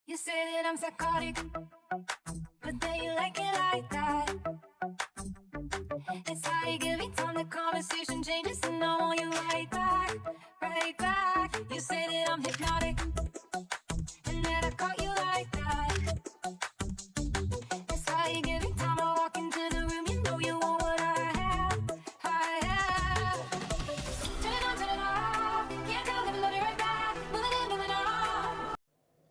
You say that I'm psychotic, but then you like it like that. It's how you give me time, the conversation changes, and I want you right back, right back. You say that I'm hypnotic, and that I caught you like that. It's how you give me time, I walk into the room, you know you want what I have, I have. Turn it off, can't tell that I love you right back, moving on.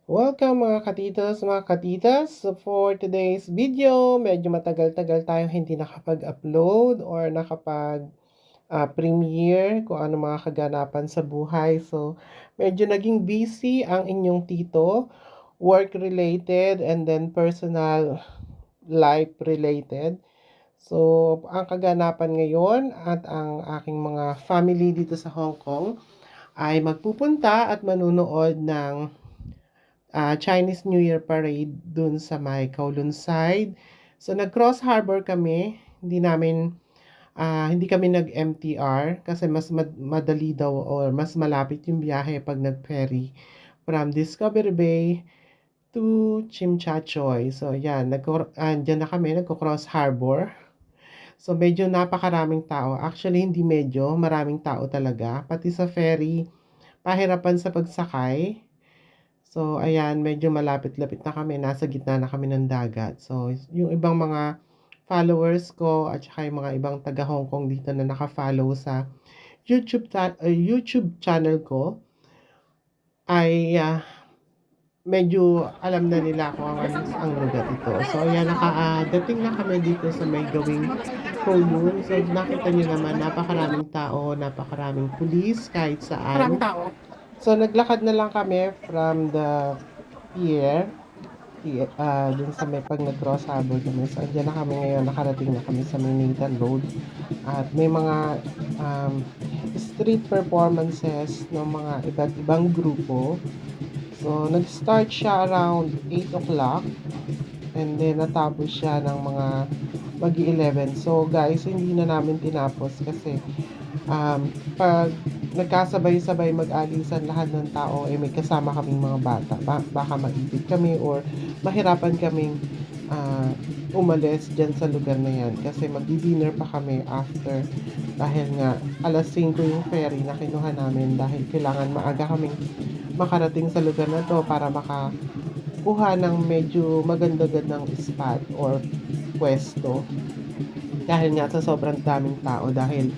Welcome mga katitos, mga katitas. So for today's video, medyo matagal-tagal tayong hindi nakapag-upload or nakapag-premiere kung ano mga kaganapan sa buhay. So medyo naging busy ang inyong tito, work-related and then personal life-related. So ang kaganapan ngayon at ang aking mga family dito sa Hong Kong ay magpupunta at manunood ng Chinese New Year Parade dun sa may Kowloon side. So nag-cross harbor kami. Hindi kami nag-MTR kasi mas madali daw or mas malapit yung biyahe pag nag-ferry from Discovery Bay to Chimchachoy. So yan, dyan na kami, nagko-cross harbor. So medyo napakaraming tao. Actually, hindi medyo, maraming tao talaga. Pati sa ferry, pahirapan sa pagsakay. So, ayan, medyo malapit-lapit na kami. Nasa gitna na kami ng dagat. So, yung ibang mga followers ko at saka yung mga ibang taga Hong Kong dito na naka-follow sa YouTube channel ko ay medyo alam na nila kung ang lugar ito. So, ayan, dating na kami dito sa may gawing Kowloon. So, nakita niyo naman, napakaraming tao, napakaraming pulis kahit saan. Maraming tao. So, naglakad na lang kami from the pier, dun sa may pag nag-cross harbor kami. So, andyan na kami ngayon, nakarating na kami sa may Nathan Road. At may mga street performances ng mga iba't ibang grupo. So, nag-start siya around 8 o'clock. And then, natapos siya ng mga mag-11. So, guys, hindi na namin tinapos kasi pag nagkasabay-sabay mag-alisan lahat ng tao, may kasama kaming mga bata. Baka maipit kami or mahirapan kaming umalis dyan sa lugar na yan. Kasi magdi-dinner pa kami after dahil nga alas 5 yung ferry na kinuha namin dahil kailangan maaga kaming makarating sa lugar na to para makakuha ng medyo maganda-gandang spot or pwesto. Dahil nga sa sobrang daming tao dahil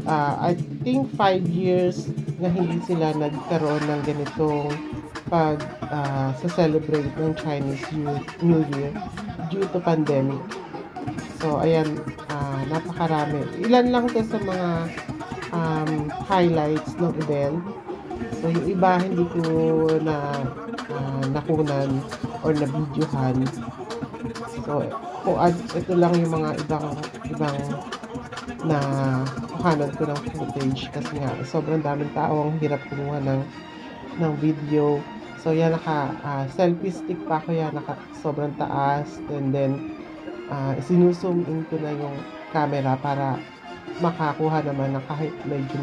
I think 5 years na hindi sila nagkaroon ng ganitong sa celebrate ng Chinese New Year due to pandemic. So, ayan, napakarami. Ilan lang to sa mga highlights ng event. So, yung iba hindi ko na nakunan or na-videohan. So, ito lang yung mga ibang na kuhanan ko ng footage kasi nga sobrang daming tao, ang hirap kumuha ng video. So yan, selfie stick pa ako yan, sobrang taas, and then sinuzoom in ko na yung camera para makakuha naman ng kahit medyo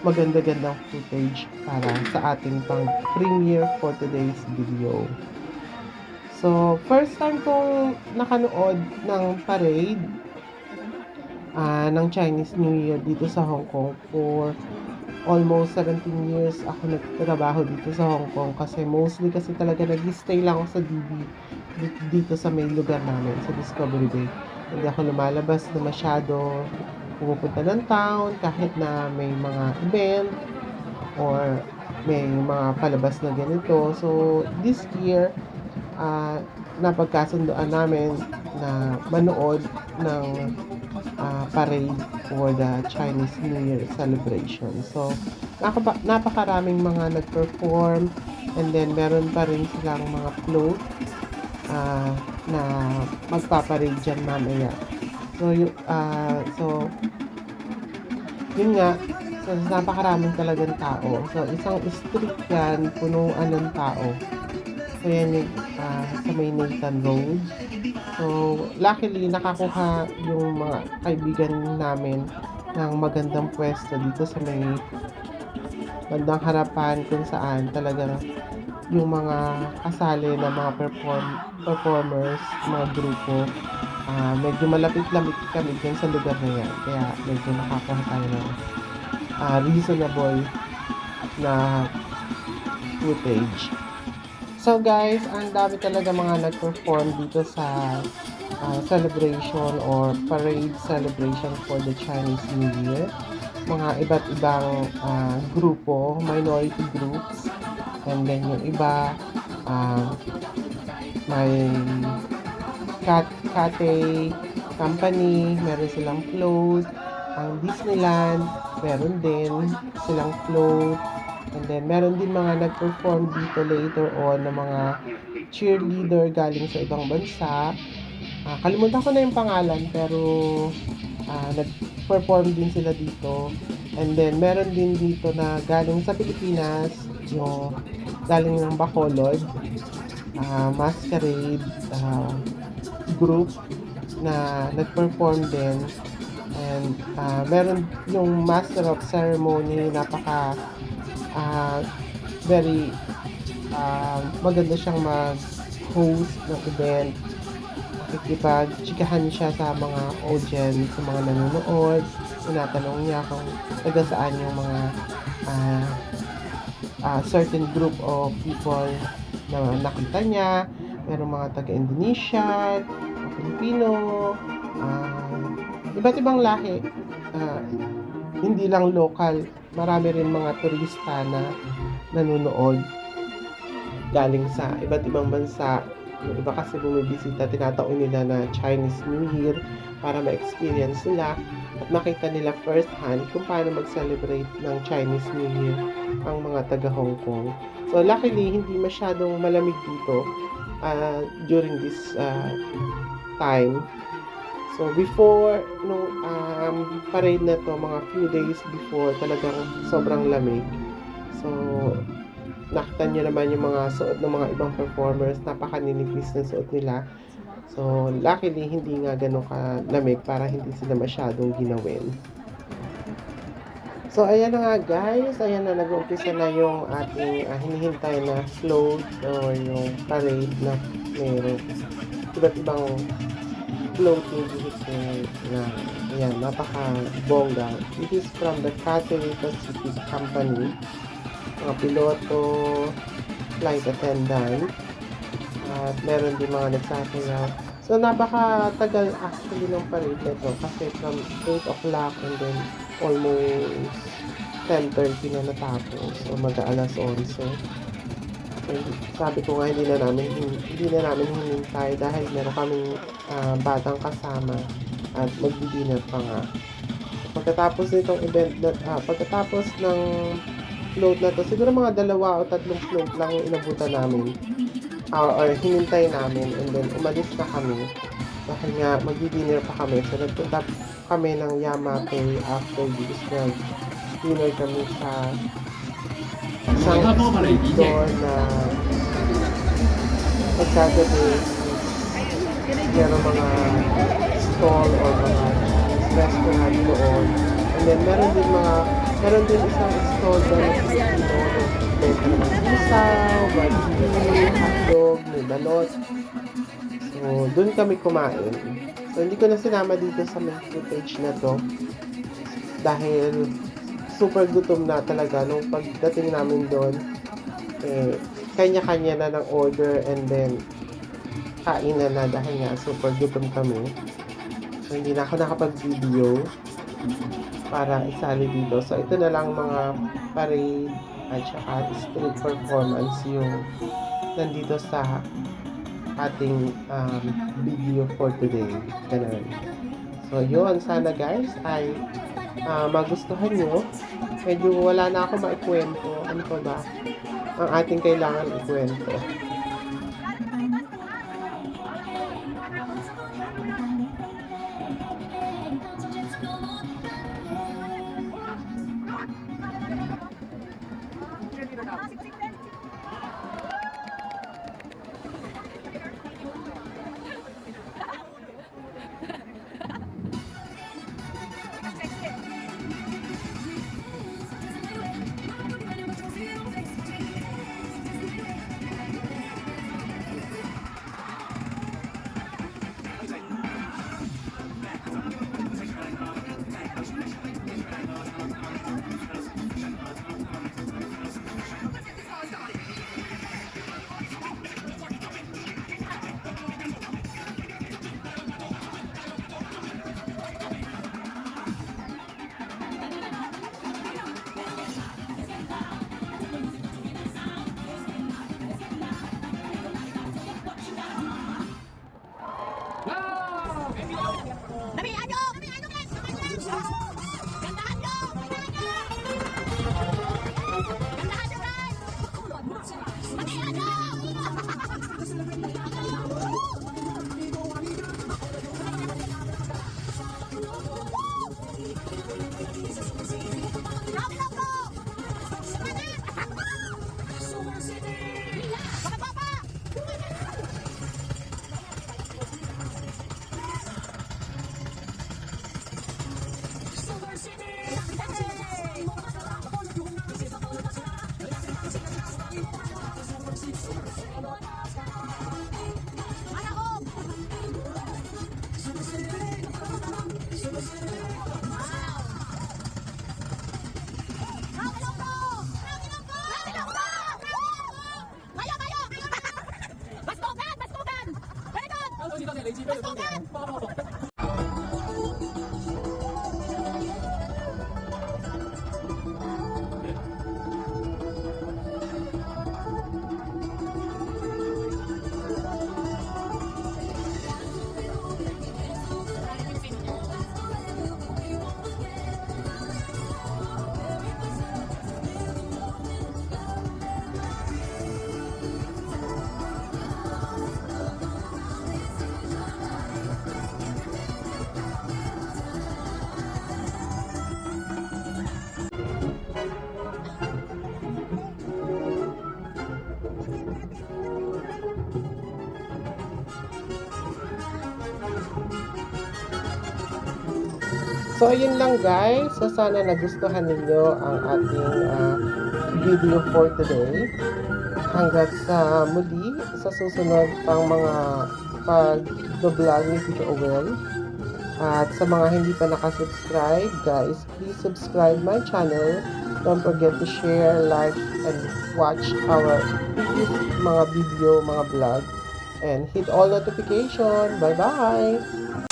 maganda-gandang footage para sa ating pang premiere for today's video. So first time kong nakanood ng parade ng Chinese New Year dito sa Hong Kong. For almost 17 years ako nagtrabaho dito sa Hong Kong kasi mostly kasi talaga nag-stay lang ako sa DB dito sa may lugar namin sa Discovery Bay. Hindi ako lumalabas na masyado, pumupunta ng town kahit na may mga event or may mga palabas na ganito. So this year napagkasundoan namin na manood ng parade for the Chinese New Year celebration. So, napakaraming mga nag-perform, and then meron pa rin silang mga float na magpaparade dyan mamaya. So, yun nga, so, napakaraming talagang tao. So, isang street yan, punuan ng tao. So, yan yung sa may Nathan Road. So, luckily, nakakuha yung mga kaibigan namin ng magandang pwesto dito sa may bandang harapan kung saan talagang yung mga kasali na mga performers, mga grupo. Medyo malapit-lapit kami dyan sa lugar na yan. Kaya medyo nakakuha tayo ng reasonable na footage. So guys, ang dami talaga mga nag-perform dito sa celebration or parade celebration for the Chinese New Year. Mga iba't ibang grupo, minority groups. And then yung iba, may Cathay company, meron silang float. Ang Disneyland, meron din silang float. And then, meron din mga nag-perform dito later on na mga cheerleader galing sa ibang bansa. Kalimutan ko na yung pangalan, pero nag-perform din sila dito. And then, meron din dito na galing sa Pilipinas, yung galing ng Bacolod, masquerade group na nag-perform din. And meron yung Master of Ceremony, napaka very maganda siyang mag-host ng event. Nakikipag-chikahan siya sa mga audience, sa mga nanonood. Tinatanong niya kung taga saan yung mga certain group of people na nakita niya. Merong mga taga-Indonesia, Pilipino, iba't ibang lahi. Hindi lang local, marami rin mga turista na nanonood galing sa iba't ibang bansa. Yung iba kasi bumibisita, tinataon nila na Chinese New Year para ma-experience nila at makita nila first hand kung paano mag-celebrate ng Chinese New Year ang mga taga Hong Kong. So luckily, hindi masyadong malamig dito during this time. So before nung parade na to, mga few days before, talagang sobrang lamig. So nakita nyo naman yung mga suot ng mga ibang performers, napakaninipis na suot nila. So luckily hindi nga ganun kalamig para hindi sila masyadong ginawin. So ayan na nga guys, ayan na, nag-umpisa na yung ating hinihintay na float or yung parade na mayroon iba't ibang floating vehicle na ayan, napaka-bongga. This is from the Cathay Pacific Company. Mga piloto, flight attendant, at meron din mga nagsasayaw. So napaka-tagal actually ng parade nito kasi from 8 o'clock and then almost 10:30 na natapos. So mag-aalas 11. And sabi ko nga hindi na namin hinintay dahil meron kaming batang kasama at magdi-dinner pa nga. Pagkatapos nitong event pagkatapos ng float na to, siguro mga 2 o 3 float lang yung inabutan namin or hinintay namin, and then umalis na kami dahil nga magdi-dinner pa kami. So nagpunta kami ng Yamate after this, dinner kami sa isang store na pagkagabi meron mga stall or mga restaurant doon. And then meron din isang stall na benta ng isaw, barbecue, hotdog, may balot. So doon kami kumain. So hindi ko na sinama dito sa main footage na to dahil super gutom na talaga nung pagdating namin doon. Kanya-kanya na ng order and then kain na dahil nga super gutom kami. So hindi na ako nakapag-video para isali dito. So ito na lang mga parade at saka street performance yung nandito sa ating video for today. Ganun. So yun, sana guys ay magustuhan nyo. Medyo wala na ako maikwento. Ano pa ba ang ating kailangan ikwento? So, ayun lang guys. So, sana nagustuhan ninyo ang ating video for today. Hanggat sa muli, sa susunod pang mga pag-vlog ni Tito Owel. At sa mga hindi pa nakasubscribe, guys, please subscribe my channel. Don't forget to share, like, and watch our previous mga video, mga vlog. And hit all notification. Bye-bye!